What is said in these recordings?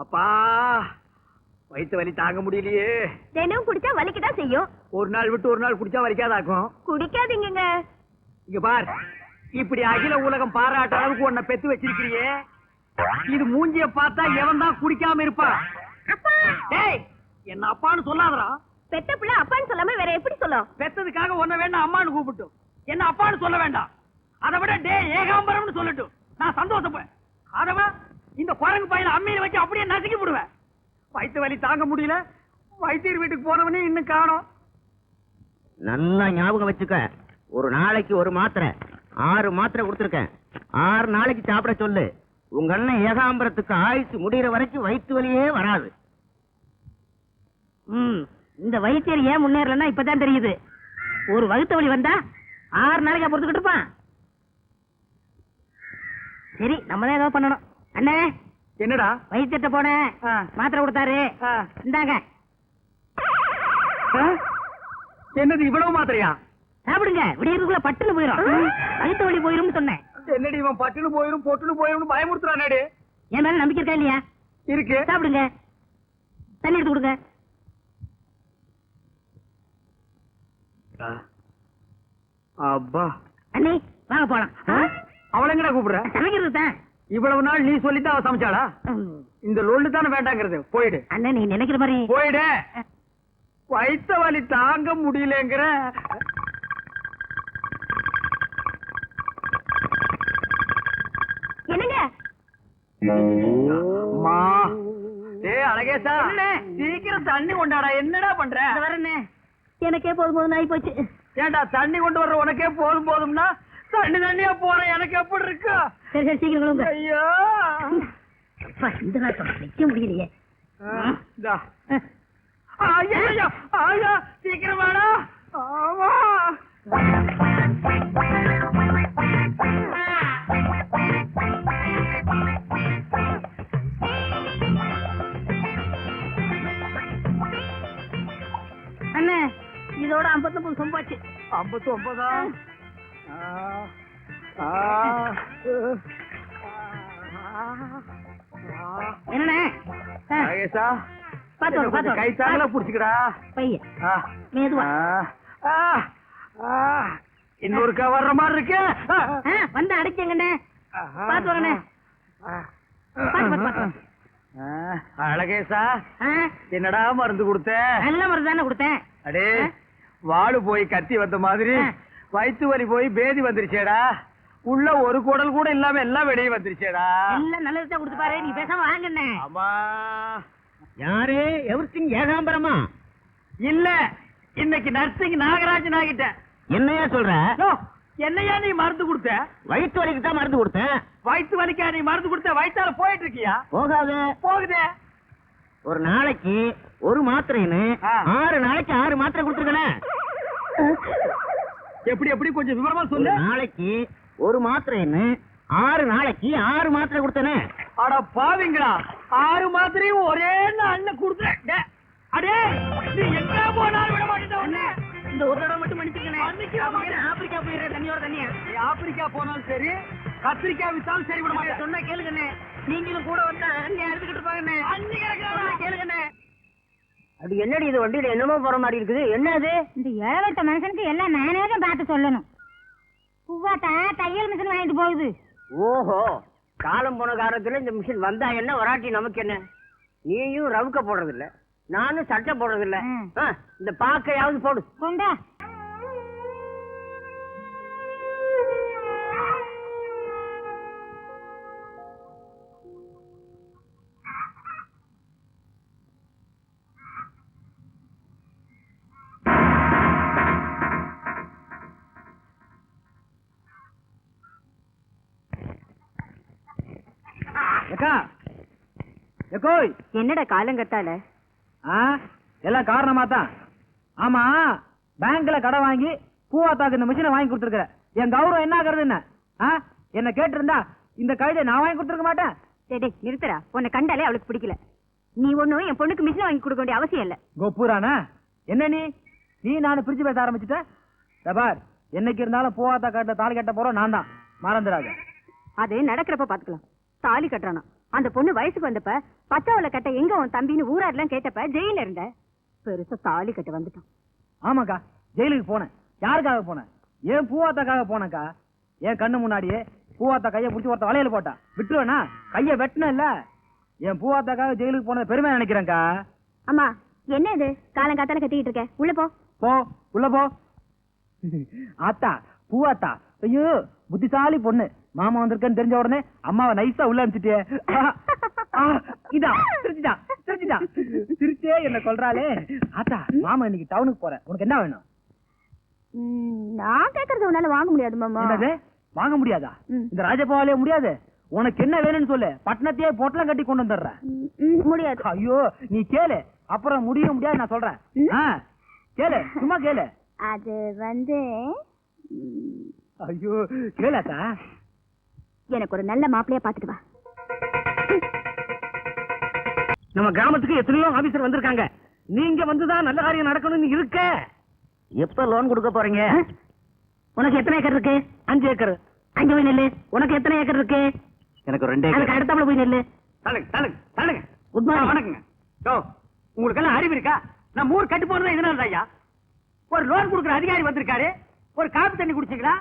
அப்பா வயிற்று வலி தாங்க முடியலையே. தினம் குடிச்சா வலிக்குதான் செய்யும். ஒரு நாள் விட்டு ஒரு நாள் குடிச்சா வலிக்காதாக்கும். குடிக்காதீங்க. இங்க பார், இப்படி அகில உலகம் பாராட்ட அளவுக்கு உன்னை பெத்து வச்சிருக்கிறியே, இது மூஞ்சிய பார்த்தா எவன் தான் குடிக்காம இருப்பான்? டேய், என்ன அப்பான்னு சொல்லாதடா. பெத்த பிள்ளை அப்பான்னு சொல்லாம வேற எப்படி சொல்லும்? பெத்ததுக்காக உன்ன வேண்டாம் அம்மான்னு கூப்பிட்டும், என்ன அப்பான்னு சொல்ல வேண்டாம். அதை விட டே ஏகாம்பரம்னு சொல்லட்டும், நான் சந்தோஷப்பேன். அதவ இந்த குரங்கு பையில அம்மியில வச்சு அப்படியே நசுக்கி விடுவேன். வயிற்று வலி தாங்க முடியல, வைத்தியர் வீட்டுக்கு போனவனே இன்னும் காணோம். நல்லா ஞாபகம் வச்சுக்க, ஒரு நாளைக்கு ஒரு மாத்திரை 6 மாத்திரை கொடுத்துருக்கேன். 6 நாளைக்கு சாப்பிட சொல்லு. உங்க அண்ணன் ஏகாம்பரத்துக்கு ஆயுசு முடிகிற வரைக்கும் வயிற்று வலியே வராது. இந்த வைத்தியர் ஏன் முன்னேறலன்னா இப்பதான் தெரியுது. ஒரு வகுத்த வலி வந்தா 6 நாளைக்கு பொறுத்துக்கிட்டு இருப்பான். சரி, நம்ம தான் ஏதோ பண்ணணும். அண்ணே, என்னடா? வைத்தியத்தை போனேன், மாத்திரை கொடுத்தாரு, இந்தாங்க. என்னது இவ்வளவு மாத்திரையா? சாப்பிடுங்க, விடியறதுக்குள்ள பட்டுன்னு போயிடும். வயிற்று வலி போயிரும் சொன்னேன். என்னடி இவன் பட்டுன்னு போயிரும் பொட்டுன்னு போயிரும் பயமுறுத்துறானே. என் மேல நம்பிக்கை இருக்கா இல்லையா? இருக்கு. சாப்பிடுங்க, தண்ணி எடுத்து கொடுங்க. அப்பா அண்ணே, வாங்க போலாம். அவளை எங்கடா கூப்பிடுற? சமைக்கிறது தான். இவ்வளவு நாள் நீ சொல்லித்தான் அவ சமைச்சாளா? இந்த லொல்லு தானே வேண்டாங்கிறது. போயிடு. அண்ணா, நீ நினைக்கிற மாதிரி போயிடு. வயிற்று வலி தாங்க முடியலங்கிற. என்னங்க? அம்மா, டேய் அழகேசா, சீக்கிரம் தண்ணி கொண்டாடா. என்னடா பண்ற? வரண்ணே, எனக்கே போதும் போதும் ஆகி போச்சு. ஏண்டா தண்ணி கொண்டு வர்ற உனக்கே போதும் போதும்னா தண்ணியா போற எனக்கு எப்படி இருக்கு? சரி சரி, சீக்கிரம் கொடுங்க. ஐயோ, இந்த நாட்டம் நிக்க முடியலையே. சீக்கிரம் வாடா. ஆமா, அண்ணே, இதோட 59 சொம்பாச்சு. 59. என்னண்ணே? கை தாங்களா புடிச்சுக்கடா பையன். மேதுவா இன்னொருக்கா வர்ற மாதிரி இருக்கு. வந்து அடைச்சங்கண்ணே, பாத்து வாங்கண்ணே. அழகேசா, என்னடா மருந்து கொடுத்த? நல்ல மருந்து தானே கொடுத்தேன். அடே, வாடு போய் கத்தி வந்த மாதிரி வயிற்று வலி போய் பேதி வந்துருச்சேடா. உள்ள ஒரு குடல் கூட இல்லாம எல்லாம் வெளியே வந்துருச்சேடா. எல்லாம் நல்லதுதான் கொடுத்து பாரு, நீ பேசாம வாங்கண்ணே. ஆமா. யாரு? எவர்சிங் ஏகாம்பரமா? இல்ல, இன்னைக்கு நர்சிங் நாகராஜன் ஆகிட்ட. என்னையா சொல்ற? என்னையா நீ மருந்து கொடுத்த? வயிற்று வலிக்கு தான் மருந்து கொடுத்தேன். வயிற்று வலிக்கா நீ மருந்து கொடுத்த? வயிற்றால போயிட்டு இருக்கியா? போகாது. போகுதே. ஒரு நாளைக்கு ஒரு மாத்திரைன்னு 6 நாளைக்கு 6 மாத்திரை கொடுத்துருக்கேன். எப்படி எப்படி கொஞ்சம் விவரமா சொல்லு. நாளைக்கு ஒரு மாத்திரைன்னு 6 நாளைக்கு 6 மாத்திரை கொடுத்தேனே. அட பாவிங்களா, 6 மாத்திரையும் ஒரே நாள்ல கொடுத்த. அடே, நீ எங்க போனாலும் விட மாட்டேன். இந்த ஒரு தடவை மட்டும் மன்னிச்சுக்கணே. ஆப்பிரிக்கா போயிடுற தண்ணியோட தண்ணியா. ஆப்பிரிக்கா போனாலும் சரி, கத்திரிக்காய் வித்தாலும் சரி விட மாட்டேன். சொன்னா கேளுங்கண்ணே, நீங்களும் கூட வந்தா அண்ணி அறுத்துக்கிட்டு இருப்பாங்கண்ணே. கேளுங்கண்ணே. அது என்னடி இது வண்டியில என்னமோ போற மாதிரி இருக்குது? என்ன அது? இந்த ஏழவட்ட மனுஷனுக்கு எல்லாம் நானே தான் பார்த்து சொல்லணும். பூவாத்தா தையல் மிஷின் வாங்கிட்டு போகுது. ஓஹோ, காலம் போன காலத்துல இந்த மிஷின் வந்தா என்ன, வராட்டி நமக்கு என்ன? நீயும் ரவுக்க போடுறது இல்ல, நானும் சட்டை போடுறது இல்ல. இந்த பாக்கையாவது போடு. கொண்டா. என்னடா காலங்கத்தால? எல்லாம் காரணமா தான். ஆமா, பேங்க்ல கடை வாங்கி பூவாத்தாக்கு இந்த மிஷினை வாங்கி கொடுத்துருக்க. என் கௌரவம் என்ன ஆகுறது? என்ன என்ன கேட்டு இருந்தா இந்த கழுதை நான் வாங்கி கொடுத்துருக்க மாட்டேன். டேய் நிறுத்துறா, உன்னை கண்டாலே அவளுக்கு பிடிக்கல. நீ ஒண்ணும் என் பொண்ணுக்கு மிஷின் வாங்கி கொடுக்க வேண்டிய அவசியம் இல்ல. கோப்பூரானா என்ன நீ நானும் பிரிச்சு பேச ஆரம்பிச்சுட்ட. பார், என்னைக்கு இருந்தாலும் பூவாத்தா கட்ட தாலி கட்ட போறோம் நான் தான், மறந்துடாத. அது நடக்கிறப்ப பாத்துக்கலாம். தாலி கட்டுறானா அந்த பொண்ணு வயசுக்கு வந்தப்ப பச்சாவளை கட்ட எங்க உன் தம்பின்னு ஊராரெல்லாம் கேட்டப்ப ஜெயில இருந்த பெருசா தாலி கட்ட வந்துட்டான். ஆமாக்கா, ஜெயிலுக்கு போனேன். யாருக்காக போனேன்? ஏன் பூவாத்தாக்காக போனேக்கா. என் கண்ணு முன்னாடியே பூவாத்தா கையை பிடிச்சி ஒருத்த வளையல போட்டா. விட்டுருவேனா? கையை வெட்டின இல்ல. என் பூவாத்தாக்காக ஜெயிலுக்கு போனது பெருமை நினைக்கிறேன்க்கா. அம்மா என்ன இது காலங்காத்தால கத்திக்கிட்டு இருக்க? உள்ள போ. போ, உள்ள போ. ஆத்தா, பூவாத்தா, ஐயோ புத்திசாலி பொண்ணு. மாமா வந்திருக்கேன்னு தெரிஞ்ச உடனே அம்மாவை நைஸா உள்ள அனுப்பிச்சிட்டே. இதான் சிரிச்சே என்ன சொல்றாளே. ஆத்தா, மாமா இன்னைக்கு டவுனுக்கு போறேன், உனக்கு என்ன வேணும்? நான் கேக்குறது உன்னால வாங்க முடியாது மாமா. என்னது வாங்க முடியாதா? இந்த ராஜபாவாலே முடியாது. உனக்கு என்ன வேணும்னு சொல்லு, பட்டணத்தையே பொட்டலம் கட்டி கொண்டு வந்துடுறேன். முடியாது. ஐயோ நீ கேளு, அப்புறம் முடியாது நான் சொல்றேன். கேளு, சும்மா கேளு. அது வந்து ஐயோ கேளாத்தா. எனக்கு ஒரு நல்ல மாப்பிள்ளையா பாத்துட்டு வா. நம்ம கிராமத்துக்கு எத்தனையோ ஆபீசர் வந்திருக்காங்க. நீங்க வந்துதான் நல்ல காரியம் நடக்கணும்னு இருக்க. எப்ப லோன் கொடுக்க போறீங்க? உனக்கு எத்தனை ஏக்கர் இருக்கு? 5 ஏக்கர். அங்க போய் நெல்லு. உனக்கு எத்தனை ஏக்கர் இருக்கு? எனக்கு 2 அதுக்கு ஏக்கர். அடுத்தாப்புல போய் நெல்லு. தள்ளுங்க. Good morning. வணக்கங்க. உங்களுக்கு எல்லாம் அறிவு இருக்கா? நம்ம ஊர் கட்டு போறது இதனால ஐயா. ஒரு லோன் கொடுக்குற அதிகாரி வந்திருக்காரு. ஒரு காப்பி தண்ணி குடிச்சீங்களா,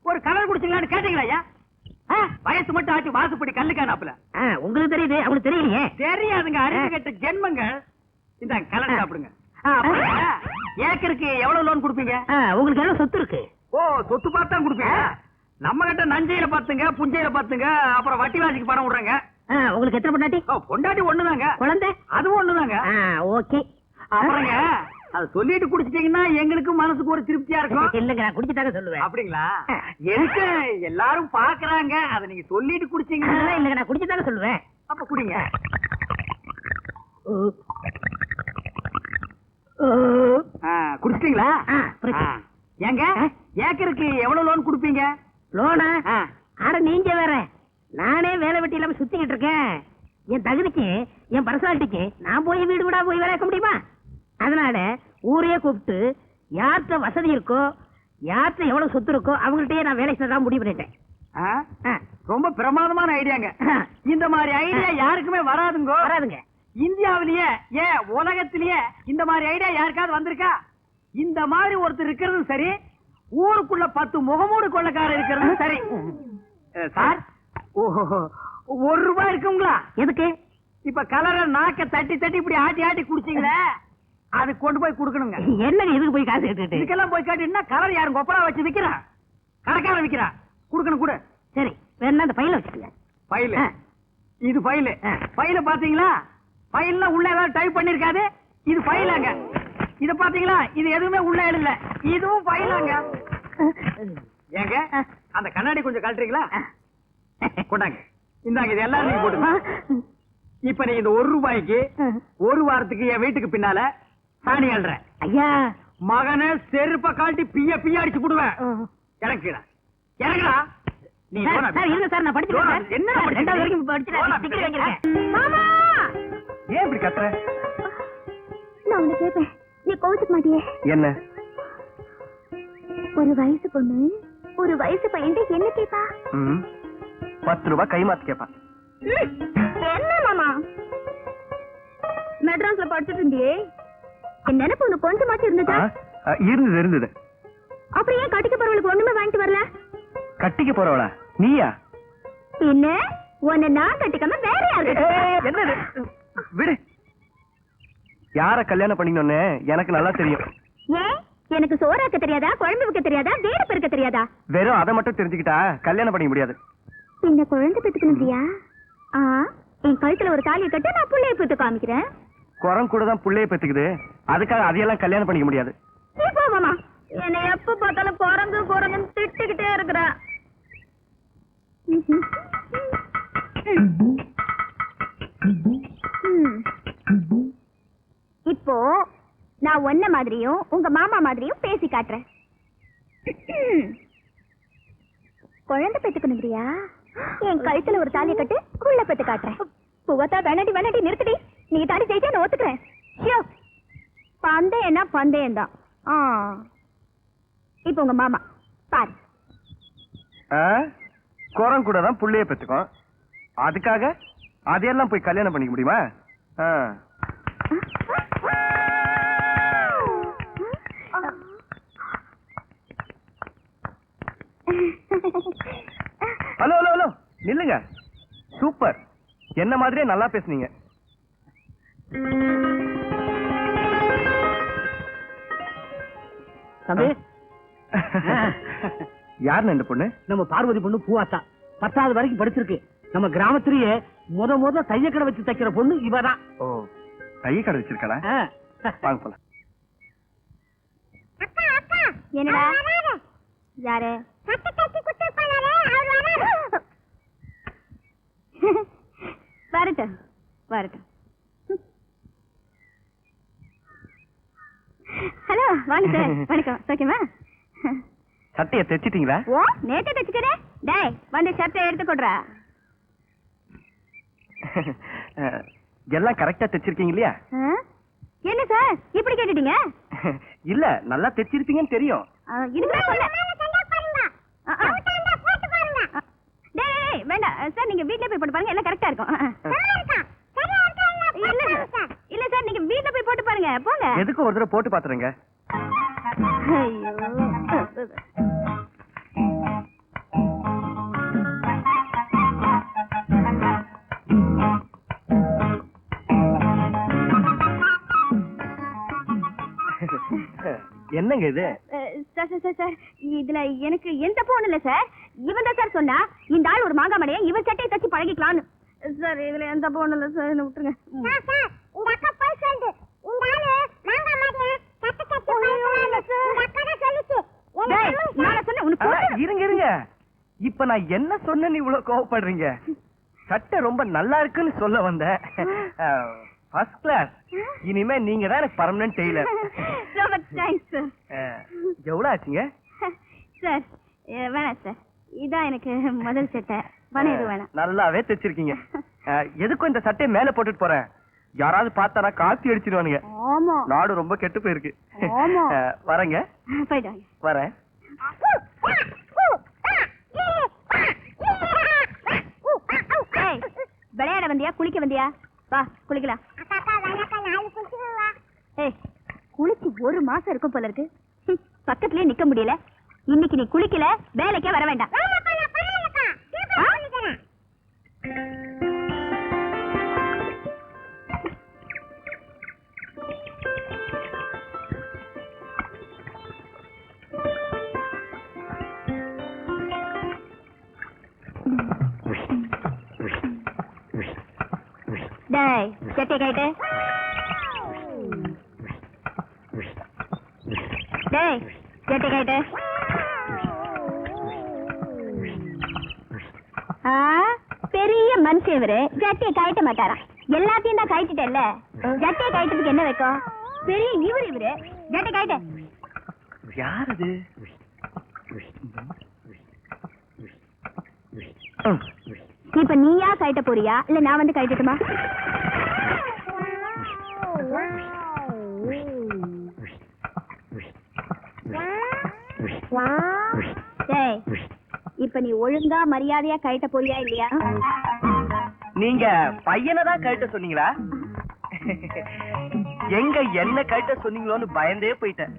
ஒரு கலர் குடிச்சீங்களான்னு கேட்டீங்களா ஐயா? வயசு மட்டும் ஆச்சு வாசுப்படி கல்லுக்கானாப்புல. உங்களுக்கு தெரியுது, அவங்களுக்கு தெரியலையே. தெரியாதுங்க, அறிவு கெட்ட ஜென்மங்கள். இந்த கலர் சாப்பிடுங்க. ஏக்கருக்கு எவ்வளவு லோன் கொடுப்பீங்க? உங்களுக்கு எவ்வளவு சொத்து இருக்கு? ஓ, சொத்து பார்த்து தான் கொடுப்பீங்க. நம்ம கிட்ட நஞ்சையில பாத்துங்க, புஞ்சையில பாத்துங்க, அப்புறம் வட்டி வாசிக்கு பணம் விடுறாங்க. உங்களுக்கு எத்தனை பொண்டாட்டி? பொண்டாட்டி ஒண்ணுதாங்க. குழந்தை? அதுவும் ஒண்ணுதாங்க. ஓகே. அப்புறங்க அது சொல்லிட்டு குடிச்சிட்டீங்கன்னா எங்களுக்கு மனசுக்கு ஒரு திருப்தியா இருக்கும். இல்லங்க, நான் குடிச்சுட்டாங்க சொல்லுவேன். அப்படிங்களா? எதுக்கு எல்லாரும் பாக்குறாங்க, அதை நீங்க சொல்லிட்டு குடிச்சீங்கன்னா. இல்லங்க, நான் குடிச்சுட்டாங்க சொல்லுவேன். அப்ப குடிங்க. குடிச்சிட்டீங்களா? ஏங்க ஏக்கருக்கு எவ்வளவு லோன் கொடுப்பீங்க? லோனா? ஆட நீங்க வேற. நானே வேலை வெட்டி இல்லாம சுத்திக்கிட்டு இருக்கேன். என் தகுதிக்கு, என் பர்சனாலிட்டிக்கு நான் போய் வீடு வீடா போய் வேலை வைக்க முடியுமா? அதனால ஊரே கூப்பிட்டு யார்கிட்ட வசதி இருக்கோ, யார்கிட்ட எவ்வளவு சொத்து இருக்கோ அவங்கள்ட்டயே நான் வேலை செய்யதான் முடிவு பண்ணிட்டேன். ரொம்ப பிரமாதமான ஐடியாங்க. இந்த மாதிரி ஐடியா யாருக்குமே வராதுங்க. இந்தியாவிலேயே ஏன் உலகத்திலேயே இந்த மாதிரி ஐடியா யாருக்காவது வந்திருக்கா? இந்த மாதிரி ஒருத்தர் இருக்கிறது சரி, ஊருக்குள்ள 10 முகமூடு கொள்ளக்காரர் இருக்கிறது சரி. சார், ₹1 இருக்குங்களா? எதுக்கு? இப்ப கலரை நாக்க தட்டி தட்டி இப்படி ஆட்டி குடிச்சீங்களே, அது கொண்டு போய் கொடுக்கணுங்க. என்னங்க இதுக்கு போய் காசு எடுத்துட்டு? இதுக்கெல்லாம் போய் காட்டினா கலர் யாரும் கொப்பரா வச்சு விக்கிறான், கடைக்காரன் விக்கிறான். கொடுக்கணும் கூட. சரி, வேணா அந்த ஃபைல வச்சுக்கங்க. ஃபைல்? இது ஃபைல பாத்தீங்களா? ஃபைல்ல உள்ள ஏதாவது டைப் பண்ணிருக்காது. இது ஃபைலாங்க. இத பாத்தீங்களா? இது எதுவுமே உள்ள இல்ல. இதுவும் ஃபைலாங்க. ஏங்க அந்த கண்ணாடி கொஞ்சம் கழட்டுறீங்களா? கொண்டாங்க, இந்தாங்க, இது எல்லாம் நீங்க போடுங்க. இப்ப நீ இந்த ₹1 ஒரு வாரத்துக்கு என் வீட்டுக்கு பின்னால சாணி அல்ற. ஐயா, மகனை செருப்ப காட்டி பிய அடிச்சு போடுவேன். இறங்குடா. நீ இருங்க சார், நான் படிச்சிருக்கேன். என்ன 2வது வரைக்கும் படிச்சிருக்கேன், டிகிரி வாங்கிருக்கேன். மாமா, ஏன் இப்படி கத்துற? நான் உன்னை கேட்பேன், நீ கோவிச்சுக்க மாட்டியே? என்ன? ஒரு வயசு பொண்ணு ஒரு வயசு பையன் என்ன கேப்பா? ₹10 கைமாத்து கேப்பா. என்ன மாமா, மெட்ராஸ்ல படிச்சுட்டு இருந்தியே, என் நினைப்பு உனக்கு கொஞ்சமாச்சு இருந்ததா? இருந்தது. அப்புறம் ஏன் கட்டிக்க போறவளுக்கு ஒண்ணுமே வாங்கிட்டு வரல? கட்டிக்க போறவளா நீயா? என்ன, உன்னை நான் கட்டிக்காம வேற யாரு? என்னது? விடு. யார கல்யாணம் பண்ணிக்கணும்னு எனக்கு நல்லா தெரியும். ஏன், எனக்கு சோறாக்க தெரியாதா, குழம்பு வைக்க தெரியாதா, வீடு பெருக்க தெரியாதா? வெறும் அதை மட்டும் தெரிஞ்சுக்கிட்டா கல்யாணம் பண்ணிக்க முடியாது. இந்த குழந்தை பெத்துக்கணும்யா? என் கழுத்துல ஒரு தாலியை கட்ட, நான் புள்ளைய பெத்து காமிக்கிறேன். குரம் கூட தான் புள்ளைய பெத்துக்குது, அதுக்காக அதையெல்லாம் கல்யாணம் பண்ணிக்க முடியாது. மாமா, என்னை எப்ப பார்த்தாலும் குரங்குன்னு திட்டுக்கிட்டே இருக்கிற. இப்போ நான் ஒன்ன மாதிரியும் உங்க மாமா மாதிரியும் பேசி காட்டுறேன். குழந்தை பெத்துக்கணுங்கிறியா? என் கழுத்துல ஒரு தாலியை கட்டு, உள்ள பெத்து காட்டுறேன். புவத்தா, வேணாடி நிறுத்தடி. நீ தாடி ஜெயிச்சா நான் ஒத்துக்கிறேன். பந்தயம்னா பந்தயம் தான். இப்ப உங்க மாமா பாரு. குரம் கூட தான் புள்ளைய பெத்துக்கும், அதுக்காக அதையெல்லாம் போய் கல்யாணம் பண்ணிக்க முடியுமா? ஹலோ ஹலோ ஹலோ, நில்லுங்க. சூப்பர், என்ன மாதிரியே நல்லா பேசுனீங்க. தம்பி, யாருன்னு இந்த பொண்ணு? நம்ம பார்வதி பொண்ணு பூவாத்தா. 10வது வரைக்கும் படிச்சிருக்கு. நம்ம கிராமத்திலேயே முத தையக்கடை வச்சு தைக்கிற பொண்ணு இவதான். ஓ, தைய கடை வச்சிருக்கா? வாங்க போலாம். என்னடா யாரு வரட்டும் வரட்டும். ஹலோ, வாங்க சார். வணக்கம். ஓகேவா? சட்டையை தைச்சிட்டீங்களா? ஓ, நேத்தே தைச்சுக்கிறேன். டேய், வந்து சட்டை எடுத்து கொடுறா. எல்லாம் கரெக்டா தைச்சிருக்கீங்க இல்லையா? என்ன சார் இப்படி கேட்டுட்டீங்க? இல்ல, நல்லா தைச்சிருப்பீங்கன்னு தெரியும். இதுக்கு சொன்னேன். டேய், வேண்டாம் சார், நீங்க வீட்ல போய் போட்டு பாருங்க, எல்லாம் கரெக்டா இருக்கும். இல்ல சார், நீங்க வீட்ல போய் போட்டு பாருங்க. போங்க. எதுக்கு ஒரு தடவை போட்டு பாத்துறேங்க. என்னங்க இது? சார் சார் சார் சார், இதுல எனக்கு எந்த போன் இல்ல சார். இவன் தான் சார் சொன்னா இந்த ஆள் ஒரு மாங்கா மடையா, இவன் சட்டையை தச்சு பழகிக்கலான்னு. சார், இதுல எந்த போன் இல்ல சார், என்ன விட்டுருங்க. இருங்க இருங்க, இப்ப நான் என்ன சொன்னேன்னு இவ்வளவு கோவப்படுறீங்க? சட்டை ரொம்ப நல்லா இருக்குன்னு சொல்ல வந்தேன். First class. இனிமே நீங்க தான் எனக்கு பர்மனன்ட் டெய்லர். ரொம்ப தேங்க்ஸ் சார். எவ்வளவு ஆச்சுங்க? சார், வேணாம் சார், இதான் எனக்கு முதல் சட்டை. பணம் எதுவும் வேணாம். நல்லாவே தைச்சிருக்கீங்க. எதுக்கும் இந்த சட்டையை மேல போட்டுட்டு போறேன். யாராவது பார்த்தானா காத்தி அடிச்சிருவானுங்க. ஆமா, நாடு ரொம்ப கெட்டு போயிருக்கு. ஆமா. வரேங்க. போயிட்டாங்க. வரேன். விளையாட வந்தியா குளிக்க வந்தியா? வா குளிக்கலாம். ஏய், குளிச்சு 1 மாசம் இருக்கும் போல இருக்கு. பக்கத்துலயே நிக்க முடியல. இன்னைக்கு நீ குளிக்கல, வேலைக்கே வர வேண்டாம். டேய், சட்டை கைட்டு. டேய், சட்டை கைட்டு. பெரிய மனுஷன் இவரு, ஜட்டியை கழட்ட மாட்டாரா? எல்லாத்தையும் தான் கழட்டிட்டேல்ல, ஜட்டியை கழட்டதுக்கு என்ன வைக்கும்? பெரிய இவரு ஜட்டை கழட்ட. யார் அது? இப்ப நீயா கழட்ட போறியா, இல்ல நான் வந்து கழட்டட்டுமா? டேய், இப்ப நீ ஒழுங்கா மரியாதையா கழட்ட போறியா இல்லையா? நீங்க பையனை தான் கழட்ட சொன்னீங்களா? எங்க என்ன கழட்ட சொன்னீங்களோன்னு பயந்தே போயிட்டேன்.